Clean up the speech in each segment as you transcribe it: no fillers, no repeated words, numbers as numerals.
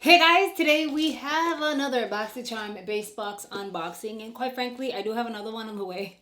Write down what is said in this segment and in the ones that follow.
Hey guys, today we have another Boxycharm base box unboxing, and quite frankly, I do have another one on the way.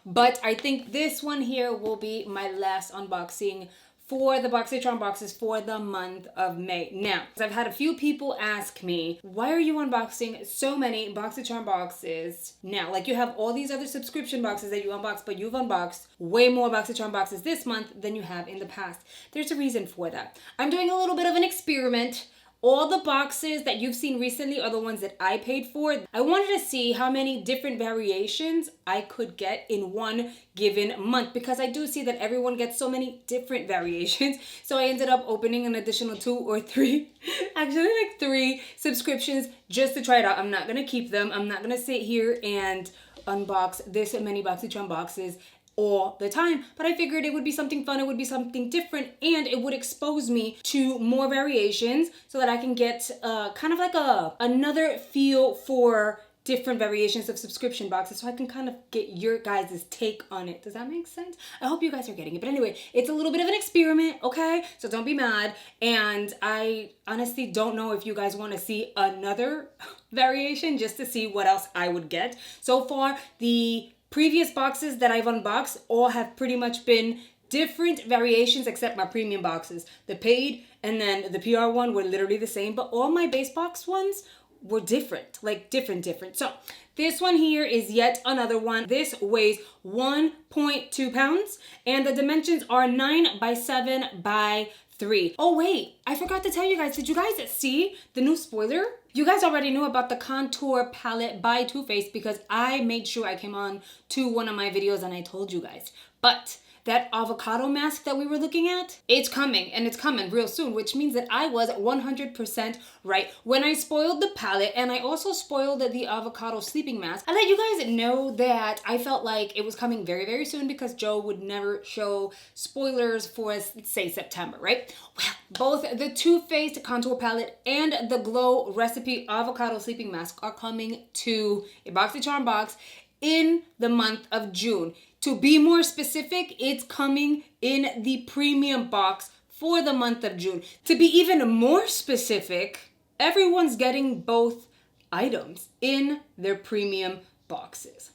But I think this one here will be my last unboxing for the Boxycharm boxes for the month of May. Now, I've had a few people ask me, why are you unboxing so many Boxycharm boxes now? Like, you have all these other subscription boxes that you unbox, but you've unboxed way more Boxycharm boxes this month than you have in the past. There's a reason for that. I'm doing a little bit of an experiment. All the boxes that you've seen recently are the ones that I paid for. I wanted to see how many different variations I could get in one given month, because I do see that everyone gets so many different variations. So I ended up opening an additional 2 or 3, actually like 3 subscriptions just to try it out. I'm not gonna keep them. I'm not gonna sit here and unbox this many Boxycharm boxes all the time, but I figured it would be something fun, it would be something different, and it would expose me to more variations so that I can get kind of like another feel for different variations of subscription boxes, so I can kind of get your guys' take on it. Does that make sense? I hope you guys are getting it. But anyway, it's a little bit of an experiment, okay? So don't be mad. And I honestly don't know if you guys want to see another variation just to see what else I would get. So far, the previous boxes that I've unboxed all have pretty much been different variations except my premium boxes. The paid and then the PR one were literally the same, but all my base box ones were different, like different. So this one here is yet another one. This weighs 1.2 pounds and the dimensions are 9 by 7 by 3. Oh wait, I forgot to tell you guys, did you guys see the new spoiler? You guys already knew about the contour palette by Too Faced because I made sure I came on to one of my videos and I told you guys. But that avocado mask that we were looking at, it's coming, and it's coming real soon, which means that I was 100% right when I spoiled the palette, and I also spoiled the avocado sleeping mask. I let you guys know that I felt like it was coming very, very soon because Joe would never show spoilers for, say, September, right? Well, both the Too Faced contour palette and the Glow Recipe avocado sleeping mask are coming to a Boxycharm box in the month of June. To be more specific, it's coming in the premium box for the month of June. To be even more specific, everyone's getting both items in their premium boxes.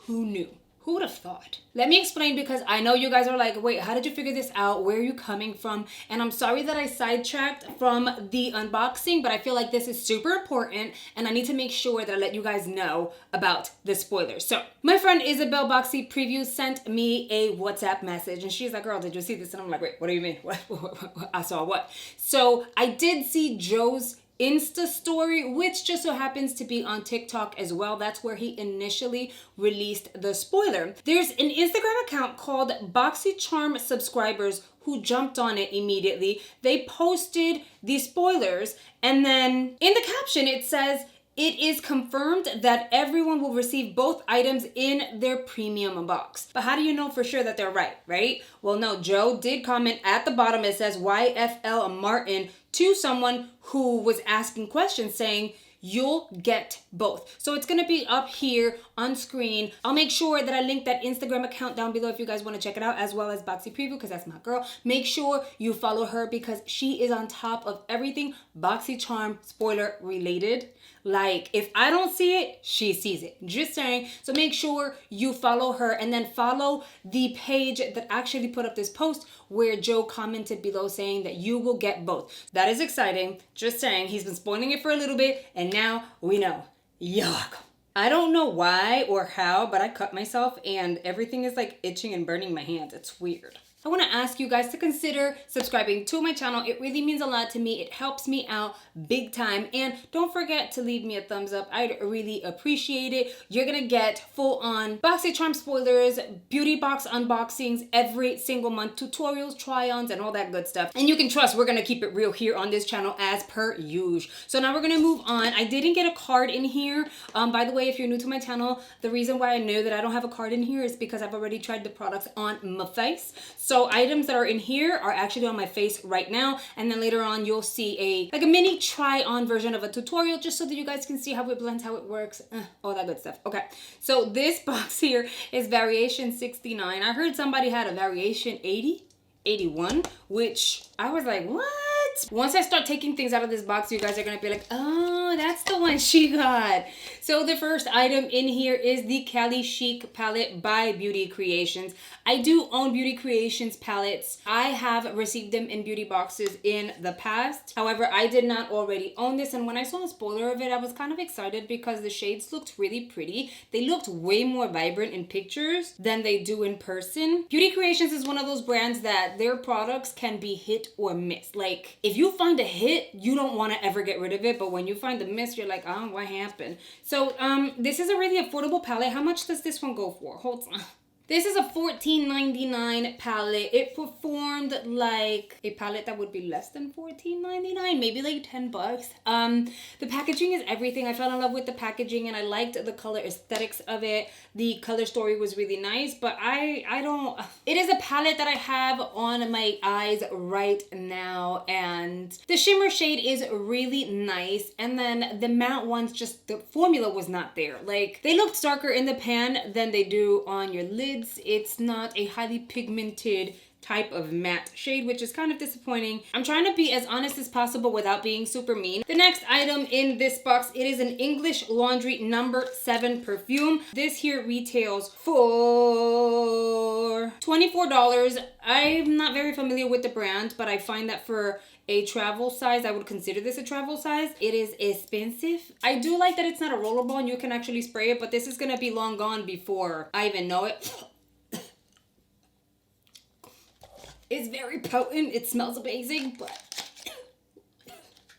Who knew? Who would have thought? Let me explain, because I know you guys are like, wait, how did you figure this out? Where are you coming from? And I'm sorry that I sidetracked from the unboxing, but I feel like this is super important and I need to make sure that I let you guys know about the spoilers. So my friend Isabel Boxy Preview sent me a WhatsApp message and she's like, girl, did you see this? And I'm like, wait, what do you mean? What? I saw what? So I did see Joe's Insta story, which just so happens to be on TikTok as well. That's where he initially released the spoiler. There's an Instagram account called Boxycharm Subscribers who jumped on it immediately. They posted the spoilers, and then in the caption it says, it is confirmed that everyone will receive both items in their premium box. But how do you know for sure that they're right? Well, no, Joe did comment at the bottom. It says YFL Martin to someone who was asking questions saying, you'll get both. So it's gonna be up here on screen. I'll make sure that I link that Instagram account down below if you guys wanna check it out, as well as Boxy Preview, because that's my girl. Make sure you follow her because she is on top of everything Boxycharm spoiler related. Like, if I don't see it, she sees it. Just saying. So make sure you follow her and then follow the page that actually put up this post where Joe commented below saying that you will get both. That is exciting. Just saying. He's been spoiling it for a little bit and now we know. Yuck. I don't know why or how, but I cut myself and everything is like itching and burning my hands. It's weird. I want to ask you guys to consider subscribing to my channel. It really means a lot to me. It helps me out big time. And don't forget to leave me a thumbs up. I'd really appreciate it. You're going to get full-on Boxycharm spoilers, beauty box unboxings every single month, tutorials, try-ons, and all that good stuff. And you can trust we're going to keep it real here on this channel as per usual. So now we're going to move on. I didn't get a card in here. By the way, if you're new to my channel, the reason why I know that I don't have a card in here is because I've already tried the products on my face. So items that are in here are actually on my face right now, and then later on you'll see a mini try on version of a tutorial just so that you guys can see how it blends, how it works, all that good stuff. Okay, so this box here is variation 69. I heard somebody had a variation 80, 81, which I was like, what? Once I start taking things out of this box, you guys are gonna be like, oh, that's the one she got. So the first item in here is the Cali Chic palette by Beauty Creations. I do own Beauty Creations palettes. I have received them in beauty boxes in the past. However, I did not already own this, and when I saw a spoiler of it, I was kind of excited because the shades looked really pretty. They looked way more vibrant in pictures than they do in person. Beauty Creations is one of those brands that their products can be hit or miss. Like, if you find a hit, you don't want to ever get rid of it, but when you find the miss, you're like, oh, what happened? So this is a really affordable palette. How much does this one go for? Hold on. This is a $14.99 palette. It performed like a palette that would be less than $14.99, maybe like 10 bucks. The packaging is everything. I fell in love with the packaging and I liked the color aesthetics of it. The color story was really nice, but I don't, it is a palette that I have on my eyes right now, and the shimmer shade is really nice, and then the matte ones, just the formula was not there. Like, they looked darker in the pan than they do on your lid. It's not a highly pigmented type of matte shade, which is kind of disappointing. I'm trying to be as honest as possible without being super mean. The next item in this box, it is an English Laundry No. 7 perfume. This here retails for $24. I'm not very familiar with the brand, but I find that for a travel size, I would consider this a travel size. It is expensive. I do like that it's not a rollerball and you can actually spray it, but this is gonna be long gone before I even know it. It's very potent. It smells amazing, but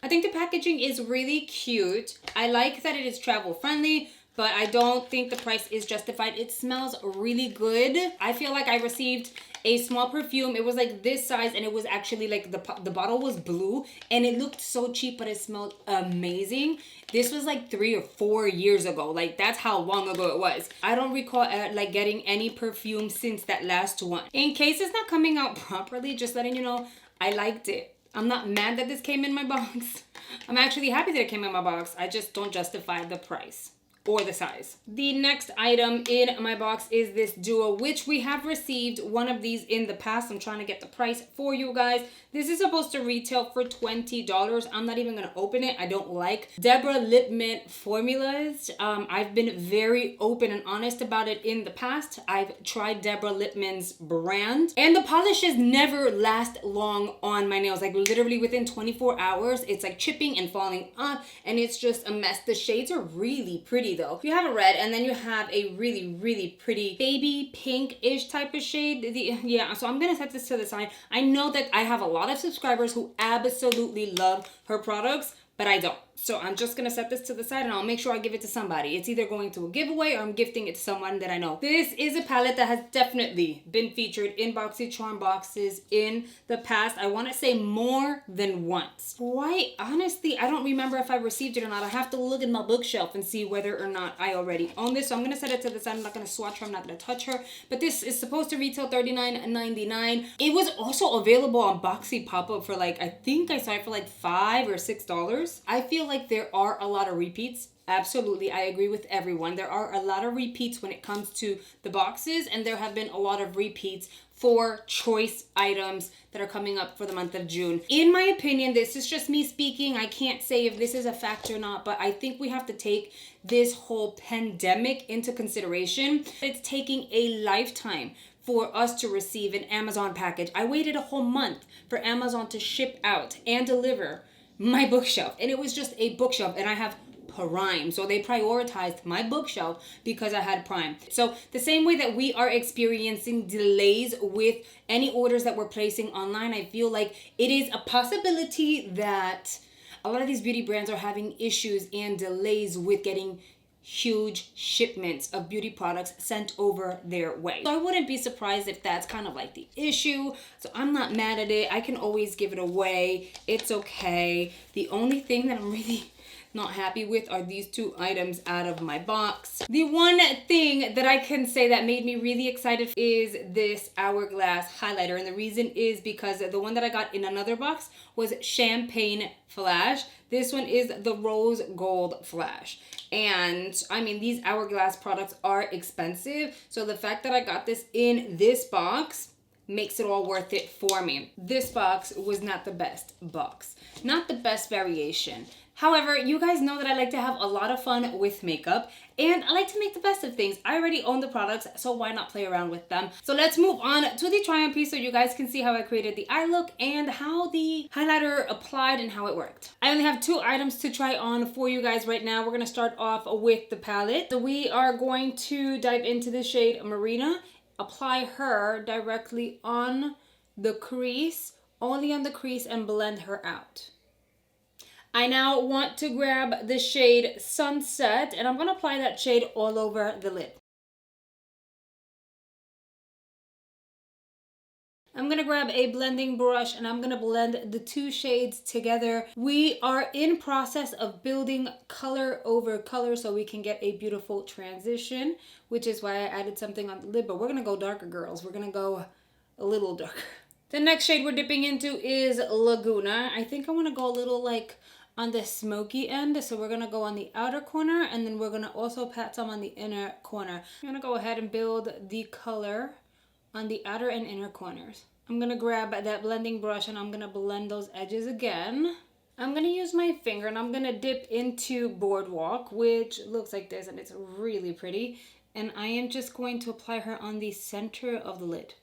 I think the packaging is really cute. I like that it is travel friendly, but I don't think the price is justified. It smells really good. I feel like I received a small perfume. It was like this size, and it was actually like the bottle was blue, and it looked so cheap, but it smelled amazing. This was like 3 or 4 years ago. Like, that's how long ago it was. I don't recall like getting any perfume since that last one. In case it's not coming out properly, just letting you know, I liked it. I'm not mad that this came in my box. I'm actually happy that it came in my box. I just don't justify the price or the size. The next item in my box is this duo, which we have received one of these in the past. I'm trying to get the price for you guys. This is supposed to retail for $20. I'm not even gonna open it. I don't like Deborah lip mint formulas. I've been very open and honest about it in the past. I've tried Deborah lip mint's brand, and the polishes never last long on my nails. Like, literally within 24 hours, it's like chipping and falling off, and it's just a mess. The shades are really pretty though. You have a red, and then you have a really, really pretty baby pink-ish type of shade. Yeah, so I'm gonna set this to the side. I know that I have a lot of subscribers who absolutely love her products, but I don't. So I'm just gonna set this to the side and I'll make sure I give it to somebody. It's either going to a giveaway or I'm gifting it to someone that I know. This is a palette that has definitely been featured in Boxycharm boxes in the past. I wanna say more than once. Quite honestly, I don't remember if I received it or not. I have to look in my bookshelf and see whether or not I already own this. So I'm gonna set it to the side. I'm not gonna swatch her, I'm not gonna touch her. But this is supposed to retail $39.99. It was also available on Boxy pop-up for like, I think I saw it for like $5 or $6. I feel like there are a lot of repeats. Absolutely, I agree with everyone. There are a lot of repeats when it comes to the boxes, and there have been a lot of repeats for choice items that are coming up for the month of June. In my opinion, this is just me speaking. I can't say if this is a fact or not, but I think we have to take this whole pandemic into consideration. It's taking a lifetime for us to receive an Amazon package. I waited a whole month for Amazon to ship out and deliver my bookshelf, and it was just a bookshelf, and I have Prime, so they prioritized my bookshelf because I had Prime. So the same way that we are experiencing delays with any orders that we're placing online, I feel like it is a possibility that a lot of these beauty brands are having issues and delays with getting huge shipments of beauty products sent over their way. So I wouldn't be surprised if that's kind of like the issue. So I'm not mad at it. I can always give it away. It's okay. The only thing that I'm really not happy with are these two items out of my box. The one thing that I can say that made me really excited is this Hourglass highlighter, and the reason is because the one that I got in another box was Champagne Flash. This one is the Rose Gold Flash. And I mean, these Hourglass products are expensive, so the fact that I got this in this box makes it all worth it for me. This box was not the best box, not the best variation. However, you guys know that I like to have a lot of fun with makeup and I like to make the best of things. I already own the products, so why not play around with them? So let's move on to the try-on piece so you guys can see how I created the eye look and how the highlighter applied and how it worked. I only have 2 items to try on for you guys right now. We're gonna start off with the palette. So we are going to dive into the shade Marina, apply her directly on the crease, only on the crease, and blend her out. I now want to grab the shade Sunset, and I'm going to apply that shade all over the lid. I'm going to grab a blending brush and I'm going to blend the 2 shades together. We are in process of building color over color so we can get a beautiful transition, which is why I added something on the lid, but we're going to go darker, girls. We're going to go a little darker. The next shade we're dipping into is Laguna. I think I want to go a little like on the smoky end, so we're gonna go on the outer corner and then we're gonna also pat some on the inner corner. I'm gonna go ahead and build the color on the outer and inner corners. I'm gonna grab that blending brush and I'm gonna blend those edges again. I'm gonna use my finger and I'm gonna dip into Boardwalk, which looks like this and it's really pretty. And I am just going to apply her on the center of the lid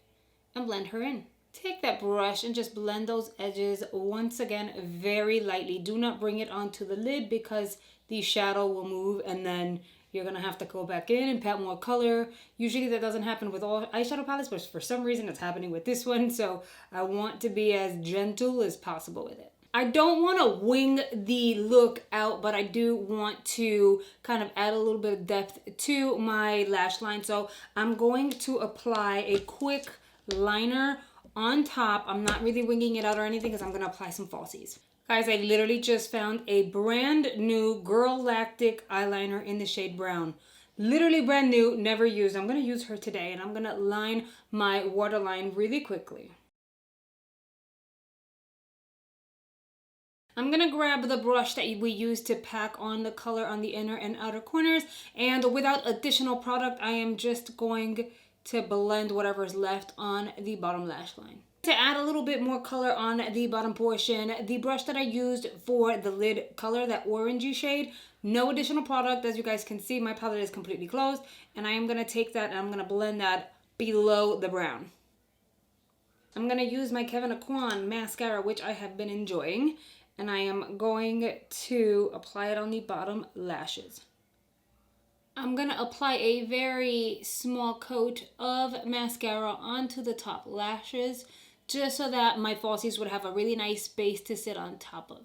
and blend her in. Take that brush and just blend those edges once again very lightly. Do not bring it onto the lid because the shadow will move and then you're going to have to go back in and pat more color. Usually that doesn't happen with all eyeshadow palettes, but for some reason it's happening with this one. So I want to be as gentle as possible with it. I don't want to wing the look out, but I do want to kind of add a little bit of depth to my lash line. So I'm going to apply a quick liner on top. I'm not really winging it out or anything because I'm going to apply some falsies. Guys, I literally just found a brand new Girl Lactic eyeliner in the shade brown. Literally brand new, never used. I'm going to use her today and I'm going to line my waterline really quickly. I'm going to grab the brush that we used to pack on the color on the inner and outer corners, and without additional product, I am just going to blend whatever is left on the bottom lash line. To add a little bit more color on the bottom portion, the brush that I used for the lid color, that orangey shade, no additional product. As you guys can see, my palette is completely closed, and I am going to take that and I'm going to blend that below the brown. I'm going to use my Kevyn Aucoin mascara, which I have been enjoying, and I am going to apply it on the bottom lashes. I'm going to apply a very small coat of mascara onto the top lashes just so that my falsies would have a really nice base to sit on top of.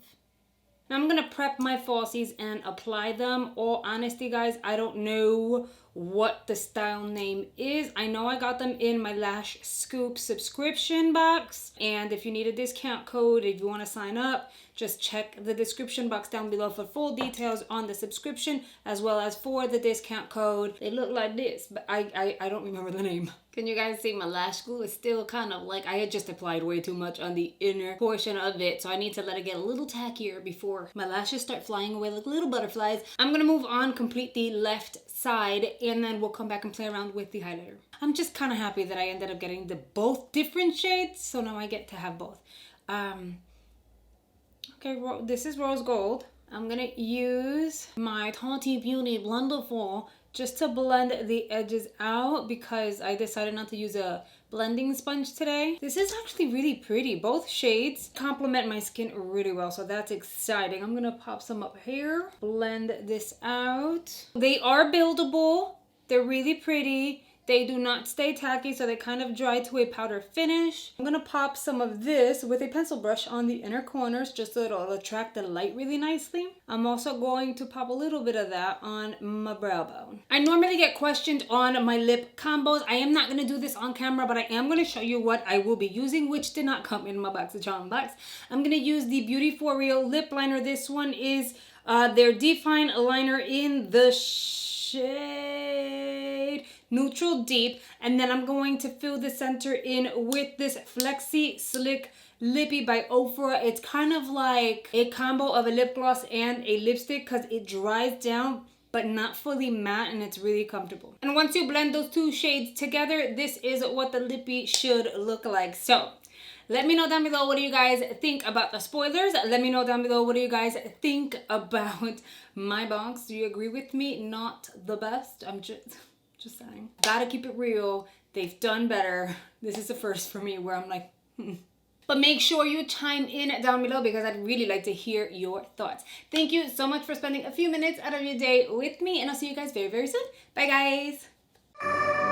Now I'm going to prep my falsies and apply them. All honesty, guys, I don't know what the style name is. I know I got them in my LashScoop subscription box. And if you need a discount code, if you want to sign up, just check the description box down below for full details on the subscription as well as for the discount code. They look like this, but I don't remember the name. Can you guys see my lash glue is still kind of like I had just applied way too much on the inner portion of it, so I need to let it get a little tackier before my lashes start flying away like little butterflies. I'm gonna move on, complete the left side, and then we'll come back and play around with the highlighter. I'm just kind of happy that I ended up getting the both different shades, so now I get to have both. Okay, this is rose gold. I'm gonna use my Tati Beauty Blender just to blend the edges out because I decided not to use a blending sponge today. This is actually really pretty. Both shades complement my skin really well, so that's exciting. I'm gonna pop some up here, blend this out. They are buildable. They're really pretty. They do not stay tacky, so they kind of dry to a powder finish. I'm gonna pop some of this with a pencil brush on the inner corners just so it'll attract the light really nicely. I'm also going to pop a little bit of that on my brow bone. I normally get questioned on my lip combos. I am not gonna do this on camera, but I am gonna show you what I will be using, which did not come in my Boxycharm box. I'm gonna use the Beauty For Real lip liner. This one is their Define liner in the shade Neutral Deep, and then I'm going to fill the center in with this Flexi Slick Lippy by Ofra. It's kind of like a combo of a lip gloss and a lipstick because it dries down but not fully matte, and it's really comfortable. And once you blend those two shades together, this is what the lippy should look like. So let me know down below, what do you guys think about the spoilers? Let me know down below, what do you guys think about my box? Do you agree with me? Not the best. I'm just saying. Gotta keep it real. They've done better. This is the first for me where I'm like, But make sure you chime in down below because I'd really like to hear your thoughts. Thank you so much for spending a few minutes out of your day with me, and I'll see you guys very, very soon. Bye, guys.